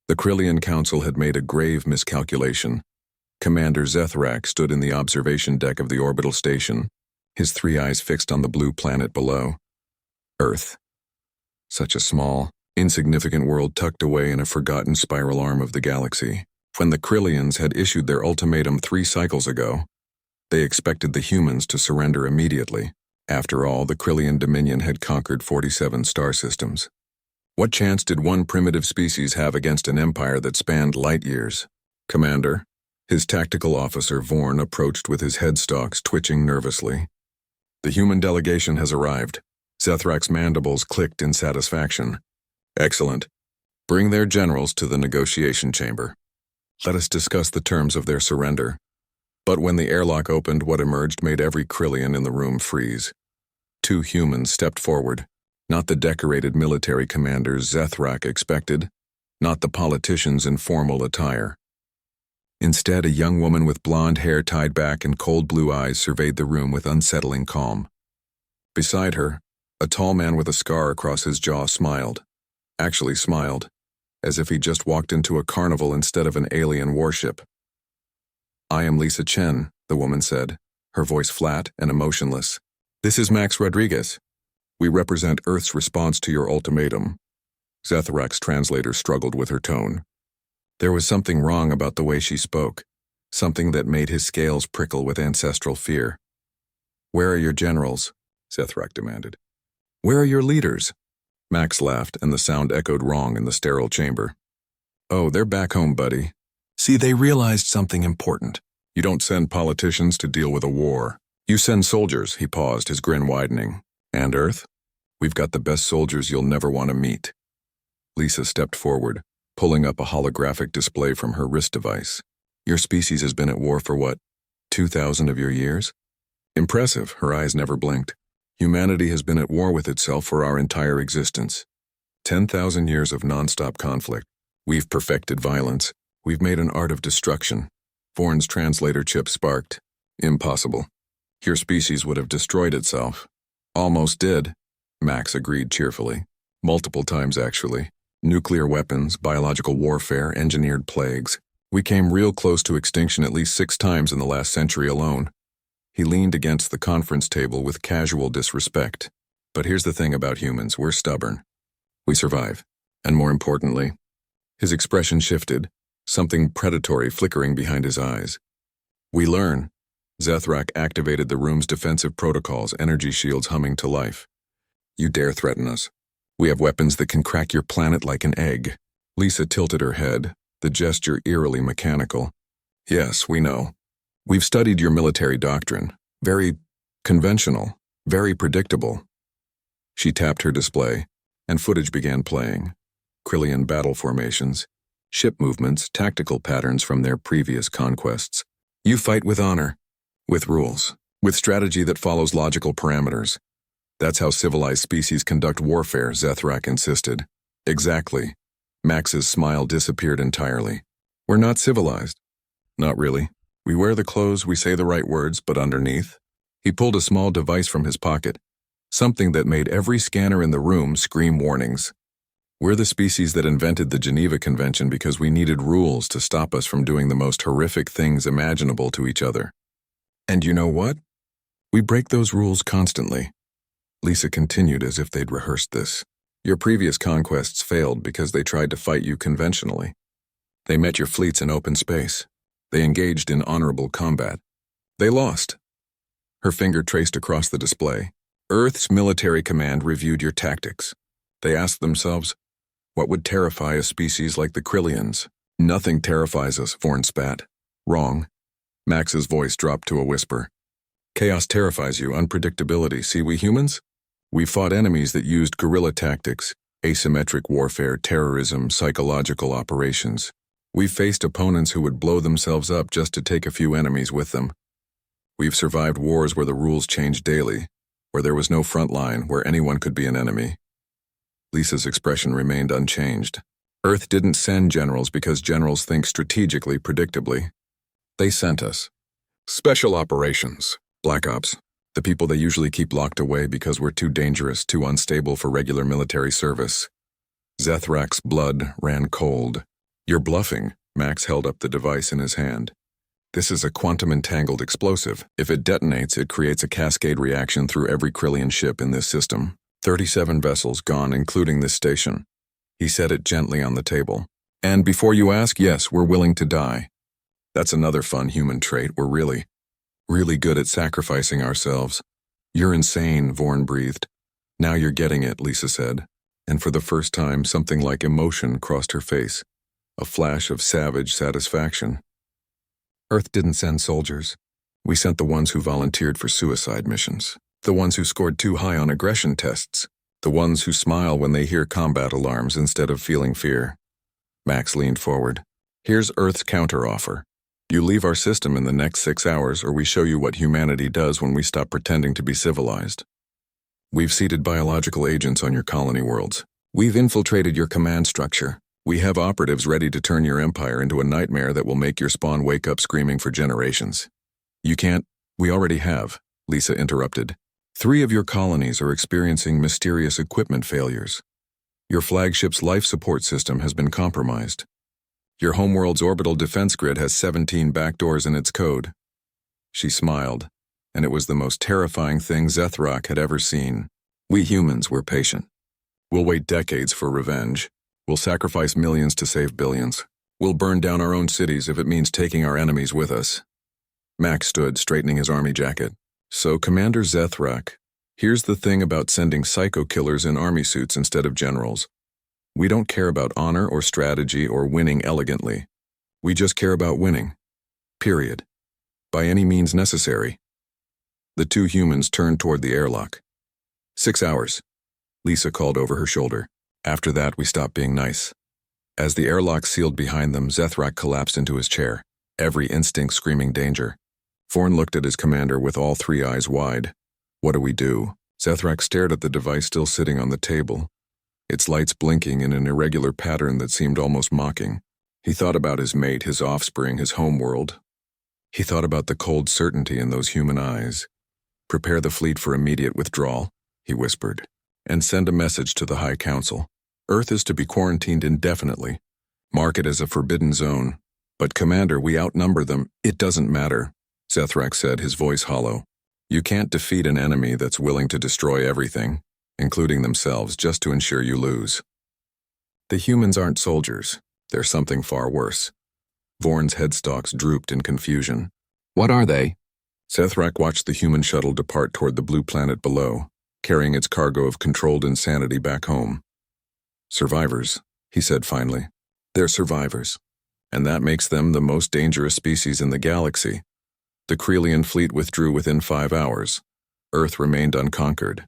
The Krillian Council had made a grave miscalculation. Commander Zethrak stood in the observation deck of the orbital station, his three eyes fixed on the blue planet below. Earth. Such a small, insignificant world tucked away in a forgotten spiral arm of the galaxy. When the Krillians had issued their ultimatum 3 cycles ago, they expected the humans to surrender immediately. After all, the Krillian Dominion had conquered 47 star systems. What chance did one primitive species have against an empire that spanned light years? Commander, his tactical officer Vorn approached with his headstalks twitching nervously. The human delegation has arrived. Zethrak's mandibles clicked in satisfaction. Excellent. Bring their generals to the negotiation chamber. Let us discuss the terms of their surrender. But when the airlock opened, what emerged made every Krillian in the room freeze. 2 humans stepped forward. Not the decorated military commanders Zethrak expected, not the politicians in formal attire. Instead, a young woman with blonde hair tied back and cold blue eyes surveyed the room with unsettling calm. Beside her, a tall man with a scar across his jaw smiled. Actually smiled, as if he just walked into a carnival instead of an alien warship. "I am Lisa Chen," the woman said, her voice flat and emotionless. "This is Max Rodriguez. We represent Earth's response to your ultimatum." Zethrak's translator struggled with her tone. There was something wrong about the way she spoke, something that made his scales prickle with ancestral fear. "Where are your generals?" Zethrak demanded. "Where are your leaders?" Max laughed, and the sound echoed wrong in the sterile chamber. "Oh, they're back home, buddy. See, they realized something important. You don't send politicians to deal with a war. You send soldiers." He paused, his grin widening. "And Earth? We've got the best soldiers you'll never want to meet." Lisa stepped forward, pulling up a holographic display from her wrist device. "Your species has been at war for what, 2,000 of your years?" "Impressive," her eyes never blinked. "Humanity has been at war with itself for our entire existence. 10,000 years of non-stop conflict. We've perfected violence. We've made an art of destruction." Vorn's translator chip sparked. "Impossible. Your species would have destroyed itself." "Almost did," Max agreed cheerfully. "Multiple times, actually. Nuclear weapons, biological warfare, engineered plagues. We came real close to extinction at least 6 times in the last century alone." He leaned against the conference table with casual disrespect. "But here's the thing about humans, we're stubborn. We survive. And more importantly," his expression shifted, something predatory flickering behind his eyes, "we learn." Zethrak activated the room's defensive protocols, energy shields humming to life. "You dare threaten us? We have weapons that can crack your planet like an egg." Lisa tilted her head, the gesture eerily mechanical. "Yes, we know. We've studied your military doctrine. Very conventional, very predictable." She tapped her display, and footage began playing. Krillian battle formations, ship movements, tactical patterns from their previous conquests. "You fight with honor, with rules, with strategy that follows logical parameters. That's how civilized species conduct warfare," Zethrak insisted. "Exactly." Max's smile disappeared entirely. "We're not civilized." "Not really. We wear the clothes, we say the right words, but underneath." He pulled a small device from his pocket, something that made every scanner in the room scream warnings. "We're the species that invented the Geneva Convention because we needed rules to stop us from doing the most horrific things imaginable to each other. And you know what? We break those rules constantly." Lisa continued as if they'd rehearsed this. "Your previous conquests failed because they tried to fight you conventionally. They met your fleets in open space. They engaged in honorable combat. They lost." Her finger traced across the display. "Earth's military command reviewed your tactics. They asked themselves, what would terrify a species like the Krillians? Nothing terrifies us," Vorn spat. "Wrong." Max's voice dropped to a whisper. "Chaos terrifies you, unpredictability. See, we humans? We fought enemies that used guerrilla tactics, asymmetric warfare, terrorism, psychological operations. We've faced opponents who would blow themselves up just to take a few enemies with them. We've survived wars where the rules changed daily, where there was no front line, where anyone could be an enemy." Lisa's expression remained unchanged. "Earth didn't send generals because generals think strategically, predictably. They sent us. Special operations, Black Ops, the people they usually keep locked away because we're too dangerous, too unstable for regular military service." Zethrak's blood ran cold. You're bluffing. Max held up the device in his hand. This is a quantum-entangled explosive. If it detonates, it creates a cascade reaction through every Krillian ship in this system. 37 vessels gone, including this station. He set it gently on the table. And before you ask, yes, we're willing to die. That's another fun human trait. We're really good at sacrificing ourselves. You're insane, Vorn breathed. Now you're getting it, Lisa said. And for the first time, something like emotion crossed her face. A flash of savage satisfaction. Earth didn't send soldiers. We sent the ones who volunteered for suicide missions. The ones who scored too high on aggression tests. The ones who smile when they hear combat alarms instead of feeling fear. Max leaned forward. Here's Earth's counteroffer. You leave our system in the next 6 hours, or we show you what humanity does when we stop pretending to be civilized. We've seeded biological agents on your colony worlds. We've infiltrated your command structure. We have operatives ready to turn your empire into a nightmare that will make your spawn wake up screaming for generations. You can't. We already have, Lisa interrupted. 3 of your colonies are experiencing mysterious equipment failures. Your flagship's life support system has been compromised. Your homeworld's orbital defense grid has 17 backdoors in its code. She smiled, and it was the most terrifying thing Zethrak had ever seen. We humans were patient. We'll wait decades for revenge. We'll sacrifice millions to save billions. We'll burn down our own cities if it means taking our enemies with us. Max stood, straightening his army jacket. So, Commander Zethrak, here's the thing about sending psycho killers in army suits instead of generals. We don't care about honor or strategy or winning elegantly. We just care about winning. Period. By any means necessary. The 2 humans turned toward the airlock. 6 hours, Lisa called over her shoulder. After that, we stopped being nice. As the airlock sealed behind them, Zethrak collapsed into his chair, every instinct screaming danger. Vorn looked at his commander with all 3 eyes wide. What do we do? Zethrak stared at the device still sitting on the table, its lights blinking in an irregular pattern that seemed almost mocking. He thought about his mate, his offspring, his homeworld. He thought about the cold certainty in those human eyes. Prepare the fleet for immediate withdrawal, he whispered, and send a message to the High Council. Earth is to be quarantined indefinitely. Mark it as a forbidden zone. But Commander, we outnumber them. It doesn't matter, Zethrak said, his voice hollow. You can't defeat an enemy that's willing to destroy everything, including themselves, just to ensure you lose. The humans aren't soldiers. They're something far worse. Vorn's headstalks drooped in confusion. What are they? Zethrak watched the human shuttle depart toward the blue planet below, carrying its cargo of controlled insanity back home. Survivors, he said finally. They're survivors, and that makes them the most dangerous species in the galaxy. The Krillian fleet withdrew within 5 hours. Earth remained unconquered.